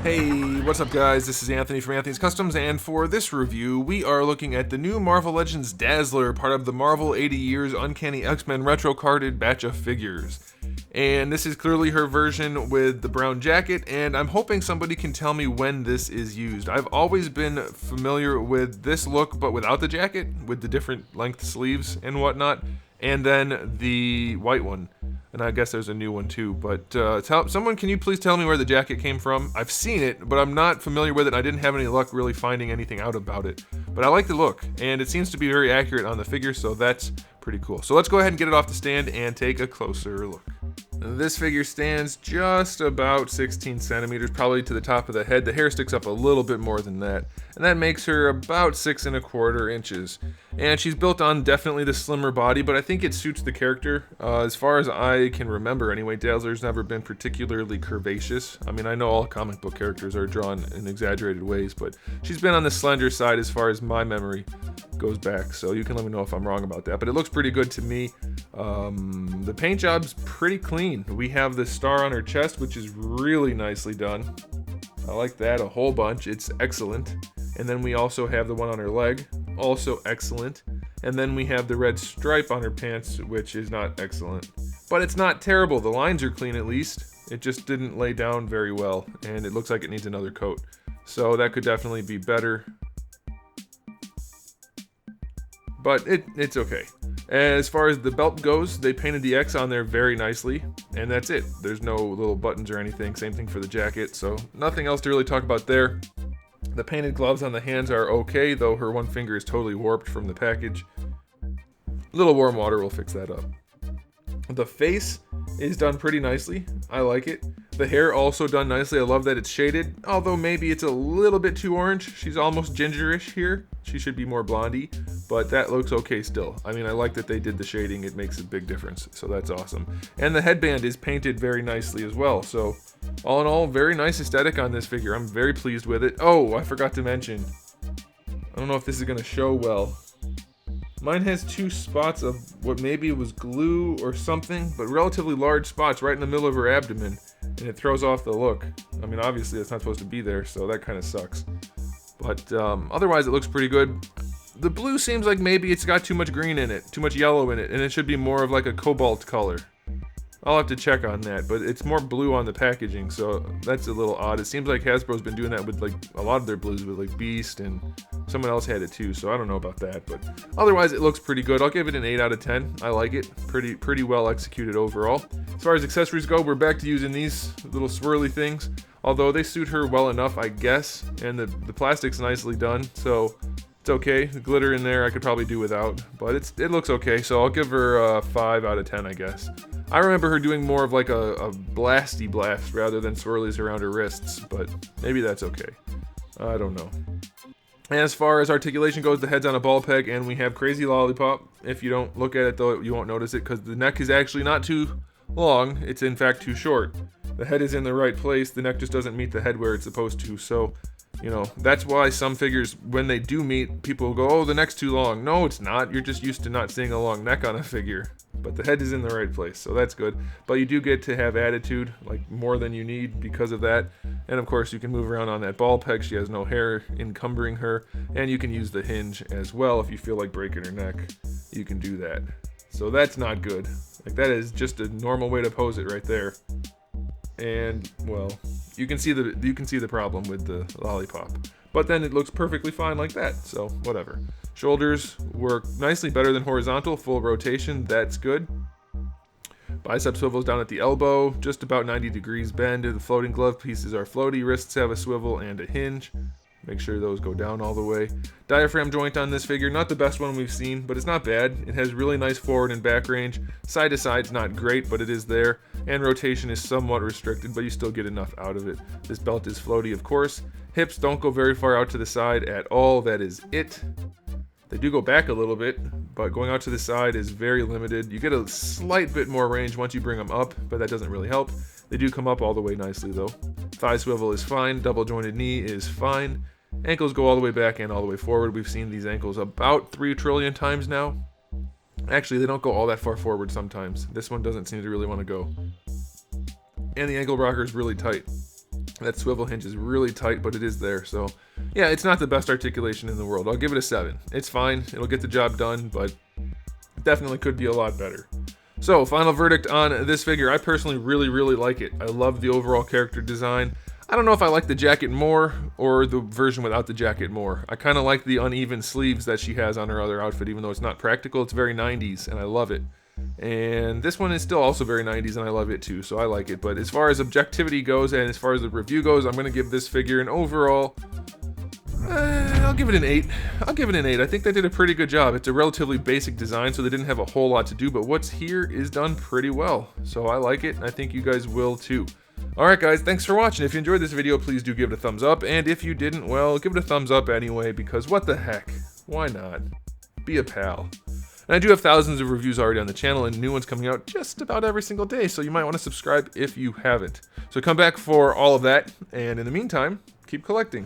Hey, what's up guys? This is Anthony from Anthony's Customs, and for this review, we are looking at the new Marvel Legends Dazzler, part of the Marvel 80 Years Uncanny X-Men retro carded batch of figures. And this is clearly her version with the brown jacket, and I'm hoping somebody can tell me when this is used. I've always been familiar with this look, but without the jacket, with the different length sleeves and whatnot, and then the white one. And I guess there's a new one too, but someone, can you please tell me where the jacket came from? I've seen it, but I'm not familiar with it. I didn't have any luck really finding anything out about it. But I like the look, and it seems to be very accurate on the figure, so that's pretty cool. So let's go ahead and get it off the stand and take a closer look. This figure stands just about 16 centimeters, probably to the top of the head. The hair sticks up a little bit more than that, and that makes her about 6 1/4 inches. And she's built on definitely the slimmer body, but I think it suits the character. As far as I can remember anyway, Dazzler's never been particularly curvaceous. I mean, I know all comic book characters are drawn in exaggerated ways, but she's been on the slender side as far as my memory goes back, so you can let me know if I'm wrong about that, but it looks pretty good to me. The paint job's pretty clean. We have the star on her chest, which is really nicely done. I like that a whole bunch. It's excellent. And then we also have the one on her leg, also excellent. And then we have the red stripe on her pants, which is not excellent, but it's not terrible. The lines are clean at least. It just didn't lay down very well, and it looks like it needs another coat, so that could definitely be better, but it's okay. As far as the belt goes, they painted the X on there very nicely, and that's it. There's no little buttons or anything. Same thing for the jacket, so nothing else to really talk about there. The painted gloves on the hands are okay, though her one finger is totally warped from the package. A little warm water will fix that up. The face is done pretty nicely. I like it. The hair also done nicely. I love that it's shaded, although maybe it's a little bit too orange. She's almost gingerish here. She should be more blondie, but that looks okay still. I mean, I like that they did the shading. It makes a big difference, so that's awesome. And the headband is painted very nicely as well, so all in all, very nice aesthetic on this figure. I'm very pleased with it. Oh, I forgot to mention, I don't know if this is going to show well. Mine has 2 spots of what maybe was glue or something, but relatively large spots right in the middle of her abdomen, and it throws off the look. I mean, obviously that's not supposed to be there, so that kind of sucks. But otherwise it looks pretty good. The blue seems like maybe it's got too much green in it, too much yellow in it, and it should be more of like a cobalt color. I'll have to check on that, but it's more blue on the packaging, so that's a little odd. It seems like Hasbro's been doing that with like a lot of their blues, with like Beast, and someone else had it too, so I don't know about that, but otherwise it looks pretty good. I'll give it an 8 out of 10. I like it. Pretty well executed overall. As far as accessories go, we're back to using these little swirly things, although they suit her well enough, I guess, and the plastic's nicely done, so it's okay. The glitter in there I could probably do without, but it looks okay, so I'll give her a 5 out of 10, I guess. I remember her doing more of like a blasty blast rather than swirlies around her wrists, but maybe that's okay. I don't know. As far as articulation goes, the head's on a ball peg, and we have Crazy Lollipop. If you don't look at it though, you won't notice it because the neck is actually not too long. It's in fact too short. The head is in the right place. The neck just doesn't meet the head where it's supposed to, so you know, that's why some figures, when they do meet, people will go, oh, the neck's too long. No, it's not. You're just used to not seeing a long neck on a figure. But the head is in the right place, so that's good. But you do get to have attitude, like more than you need because of that. And of course, you can move around on that ball peg. She has no hair encumbering her. And you can use the hinge as well if you feel like breaking her neck. You can do that. So that's not good. Like, that is just a normal way to pose it right there. And well, you can see the problem with the lollipop, but then it looks perfectly fine like that, so whatever. Shoulders work nicely, better than horizontal, full rotation, that's good. Bicep swivels down at the elbow, just about 90 degrees bend. The floating glove pieces are floaty, wrists have a swivel and a hinge. Make sure those go down all the way. Diaphragm joint on this figure, not the best one we've seen, but it's not bad. It has really nice forward and back range. Side to side's not great, but it is there. And rotation is somewhat restricted, but you still get enough out of it. This belt is floaty, of course. Hips don't go very far out to the side at all. That is it. They do go back a little bit, but going out to the side is very limited. You get a slight bit more range once you bring them up, but that doesn't really help. They do come up all the way nicely though. Thigh swivel is fine. Double jointed knee is fine. Ankles go all the way back and all the way forward. We've seen these ankles about 3 trillion times now. Actually, they don't go all that far forward sometimes. This one doesn't seem to really want to go. And the ankle rocker is really tight. That swivel hinge is really tight, but it is there. So yeah, it's not the best articulation in the world. I'll give it a 7. It's fine. It'll get the job done, but definitely could be a lot better. So final verdict on this figure. I personally really like it. I love the overall character design. I don't know if I like the jacket more or the version without the jacket more. I kind of like the uneven sleeves that she has on her other outfit, even though it's not practical. It's very 90s, and I love it. And this one is still also very 90s, and I love it too, so I like it. But as far as objectivity goes, and as far as the review goes, I'm going to give this figure an overall... I'll give it an 8. I'll give it an 8. I think they did a pretty good job. It's a relatively basic design, so they didn't have a whole lot to do, but what's here is done pretty well. So I like it, and I think you guys will too. Alright guys, thanks for watching. If you enjoyed this video, please do give it a thumbs up, and if you didn't, well, give it a thumbs up anyway, because what the heck? Why not? Be a pal. And I do have thousands of reviews already on the channel, and new ones coming out just about every single day, so you might want to subscribe if you haven't. So come back for all of that, and in the meantime, keep collecting.